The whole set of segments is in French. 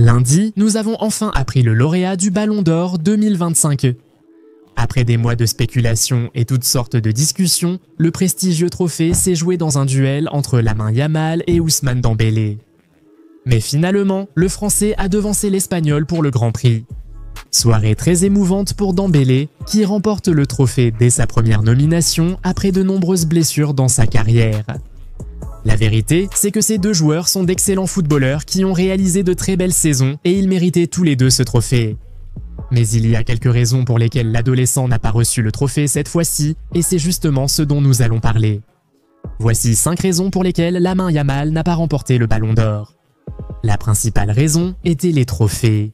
Lundi, nous avons enfin appris le lauréat du Ballon d'Or 2025. Après des mois de spéculation et toutes sortes de discussions, le prestigieux trophée s'est joué dans un duel entre Lamine Yamal et Ousmane Dembélé. Mais finalement, le Français a devancé l'Espagnol pour le Grand Prix. Soirée très émouvante pour Dembélé, qui remporte le trophée dès sa première nomination après de nombreuses blessures dans sa carrière. La vérité, c'est que ces deux joueurs sont d'excellents footballeurs qui ont réalisé de très belles saisons et ils méritaient tous les deux ce trophée. Mais il y a quelques raisons pour lesquelles l'adolescent n'a pas reçu le trophée cette fois-ci, et c'est justement ce dont nous allons parler. Voici 5 raisons pour lesquelles Lamine Yamal n'a pas remporté le Ballon d'Or. La principale raison était les trophées.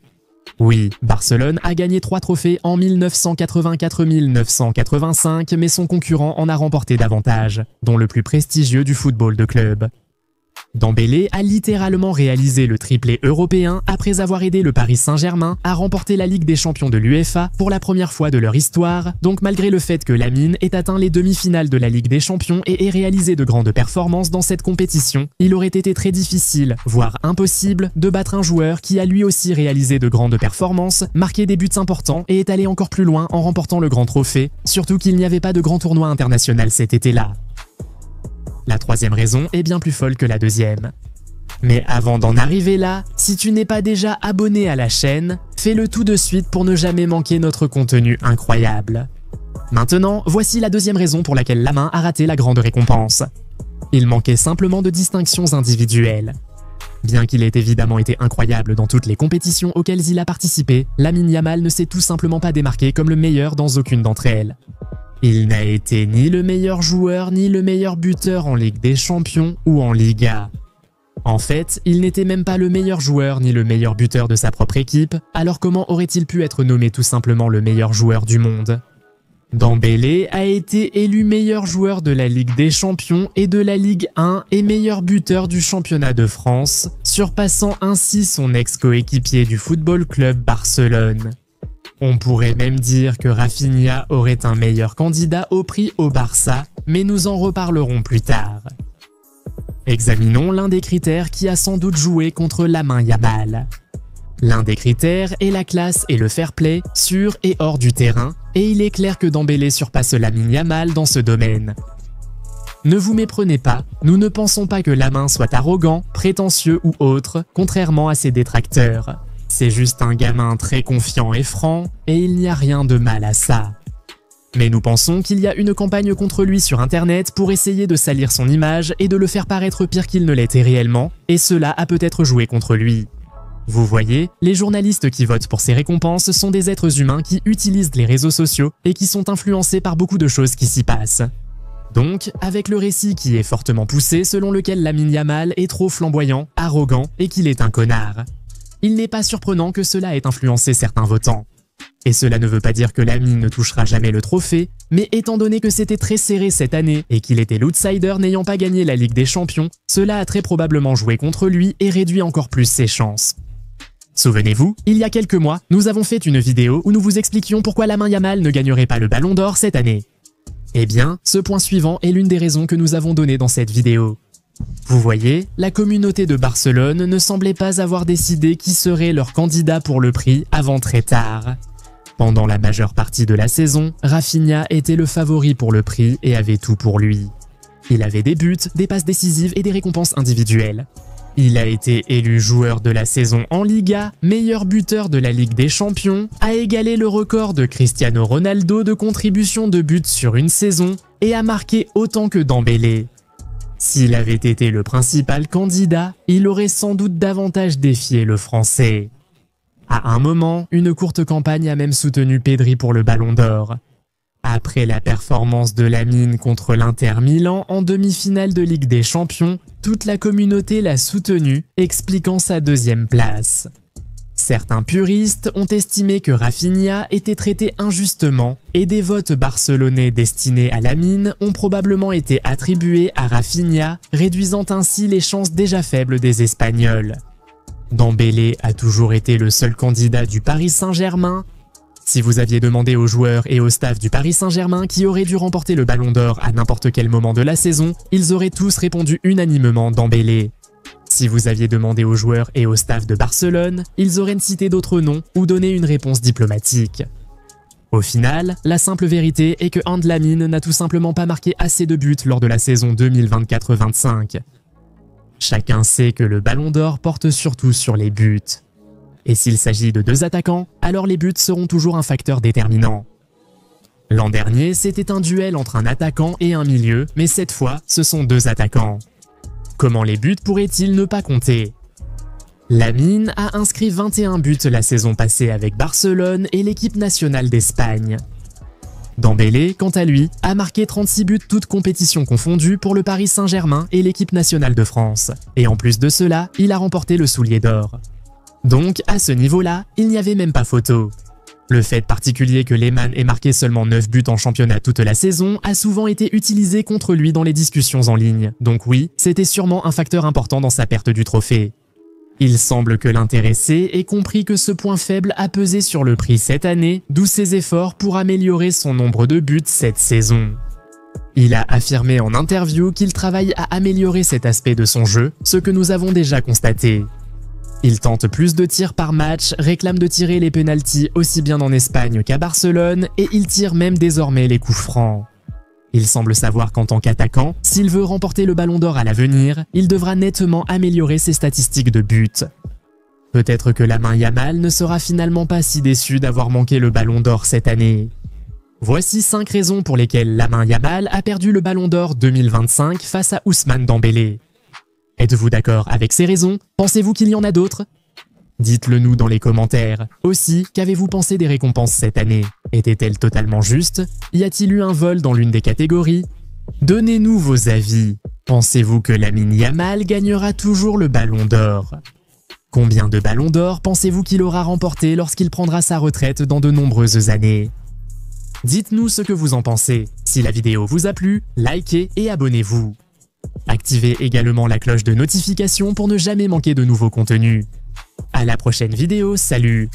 Oui, Barcelone a gagné 3 trophées en 1984-1985, mais son concurrent en a remporté davantage, dont le plus prestigieux du football de club. Dembélé a littéralement réalisé le triplé européen après avoir aidé le Paris Saint-Germain à remporter la Ligue des Champions de l'UEFA pour la première fois de leur histoire, donc malgré le fait que Lamine ait atteint les demi-finales de la Ligue des Champions et ait réalisé de grandes performances dans cette compétition, il aurait été très difficile, voire impossible, de battre un joueur qui a lui aussi réalisé de grandes performances, marqué des buts importants et est allé encore plus loin en remportant le grand trophée, surtout qu'il n'y avait pas de grand tournoi international cet été-là. La troisième raison est bien plus folle que la deuxième. Mais avant d'en arriver là, si tu n'es pas déjà abonné à la chaîne, fais-le tout de suite pour ne jamais manquer notre contenu incroyable. Maintenant, voici la deuxième raison pour laquelle Lamine a raté la grande récompense. Il manquait simplement de distinctions individuelles. Bien qu'il ait évidemment été incroyable dans toutes les compétitions auxquelles il a participé, Lamine Yamal ne s'est tout simplement pas démarqué comme le meilleur dans aucune d'entre elles. Il n'a été ni le meilleur joueur ni le meilleur buteur en Ligue des Champions ou en Liga. En fait, il n'était même pas le meilleur joueur ni le meilleur buteur de sa propre équipe, alors comment aurait-il pu être nommé tout simplement le meilleur joueur du monde? Dembélé a été élu meilleur joueur de la Ligue des Champions et de la Ligue 1 et meilleur buteur du championnat de France, surpassant ainsi son ex-coéquipier du Football Club Barcelone. On pourrait même dire que Raphinha aurait un meilleur candidat au prix au Barça, mais nous en reparlerons plus tard. Examinons l'un des critères qui a sans doute joué contre Lamine Yamal. L'un des critères est la classe et le fair play sur et hors du terrain, et il est clair que Dembélé surpasse Lamine Yamal dans ce domaine. Ne vous méprenez pas, nous ne pensons pas que Lamine soit arrogant, prétentieux ou autre, contrairement à ses détracteurs. C'est juste un gamin très confiant et franc, et il n'y a rien de mal à ça. Mais nous pensons qu'il y a une campagne contre lui sur internet pour essayer de salir son image et de le faire paraître pire qu'il ne l'était réellement, et cela a peut-être joué contre lui. Vous voyez, les journalistes qui votent pour ces récompenses sont des êtres humains qui utilisent les réseaux sociaux et qui sont influencés par beaucoup de choses qui s'y passent. Donc, avec le récit qui est fortement poussé selon lequel Lamine Yamal est trop flamboyant, arrogant et qu'il est un connard. Il n'est pas surprenant que cela ait influencé certains votants. Et cela ne veut pas dire que Lamine ne touchera jamais le trophée, mais étant donné que c'était très serré cette année et qu'il était l'outsider n'ayant pas gagné la Ligue des Champions, cela a très probablement joué contre lui et réduit encore plus ses chances. Souvenez-vous, il y a quelques mois, nous avons fait une vidéo où nous vous expliquions pourquoi Lamine Yamal ne gagnerait pas le Ballon d'Or cette année. Eh bien, ce point suivant est l'une des raisons que nous avons données dans cette vidéo. Vous voyez, la communauté de Barcelone ne semblait pas avoir décidé qui serait leur candidat pour le prix avant très tard. Pendant la majeure partie de la saison, Raphinha était le favori pour le prix et avait tout pour lui. Il avait des buts, des passes décisives et des récompenses individuelles. Il a été élu joueur de la saison en Liga, meilleur buteur de la Ligue des Champions, a égalé le record de Cristiano Ronaldo de contribution de buts sur une saison et a marqué autant que Dembélé. S'il avait été le principal candidat, il aurait sans doute davantage défié le Français. À un moment, une courte campagne a même soutenu Pedri pour le Ballon d'Or. Après la performance de Lamine contre l'Inter Milan en demi-finale de Ligue des Champions, toute la communauté l'a soutenu, expliquant sa deuxième place. Certains puristes ont estimé que Raphinha était traité injustement et des votes barcelonais destinés à Lamine ont probablement été attribués à Raphinha, réduisant ainsi les chances déjà faibles des Espagnols. Dembélé a toujours été le seul candidat du Paris Saint-Germain. Si vous aviez demandé aux joueurs et au staff du Paris Saint-Germain qui auraient dû remporter le Ballon d'Or à n'importe quel moment de la saison, ils auraient tous répondu unanimement Dembélé. Si vous aviez demandé aux joueurs et au staff de Barcelone, ils auraient cité d'autres noms ou donné une réponse diplomatique. Au final, la simple vérité est que Hand Lamine n'a tout simplement pas marqué assez de buts lors de la saison 2024-25. Chacun sait que le Ballon d'Or porte surtout sur les buts. Et s'il s'agit de deux attaquants, alors les buts seront toujours un facteur déterminant. L'an dernier, c'était un duel entre un attaquant et un milieu, mais cette fois, ce sont deux attaquants. Comment les buts pourraient-ils ne pas compter ? Lamine a inscrit 21 buts la saison passée avec Barcelone et l'équipe nationale d'Espagne. Dembélé, quant à lui, a marqué 36 buts toutes compétitions confondues pour le Paris Saint-Germain et l'équipe nationale de France. Et en plus de cela, il a remporté le soulier d'or. Donc, à ce niveau-là, il n'y avait même pas photo. Le fait particulier que Lehmann ait marqué seulement 9 buts en championnat toute la saison a souvent été utilisé contre lui dans les discussions en ligne. Donc oui, c'était sûrement un facteur important dans sa perte du trophée. Il semble que l'intéressé ait compris que ce point faible a pesé sur le prix cette année, d'où ses efforts pour améliorer son nombre de buts cette saison. Il a affirmé en interview qu'il travaille à améliorer cet aspect de son jeu, ce que nous avons déjà constaté. Il tente plus de tirs par match, réclame de tirer les pénaltys aussi bien en Espagne qu'à Barcelone et il tire même désormais les coups francs. Il semble savoir qu'en tant qu'attaquant, s'il veut remporter le Ballon d'Or à l'avenir, il devra nettement améliorer ses statistiques de but. Peut-être que Lamine Yamal ne sera finalement pas si déçu d'avoir manqué le Ballon d'Or cette année. Voici 5 raisons pour lesquelles Lamine Yamal a perdu le Ballon d'Or 2025 face à Ousmane Dembélé. Êtes-vous d'accord avec ces raisons? Pensez-vous qu'il y en a d'autres? Dites-le nous dans les commentaires. Aussi, qu'avez-vous pensé des récompenses cette année? Étaient-elles totalement justes? Y a-t-il eu un vol dans l'une des catégories? Donnez-nous vos avis. Pensez-vous que Lamine Yamal gagnera toujours le Ballon d'Or? Combien de Ballons d'Or pensez-vous qu'il aura remporté lorsqu'il prendra sa retraite dans de nombreuses années? Dites-nous ce que vous en pensez. Si la vidéo vous a plu, likez et abonnez-vous. Activez également la cloche de notification pour ne jamais manquer de nouveaux contenus. À la prochaine vidéo, salut!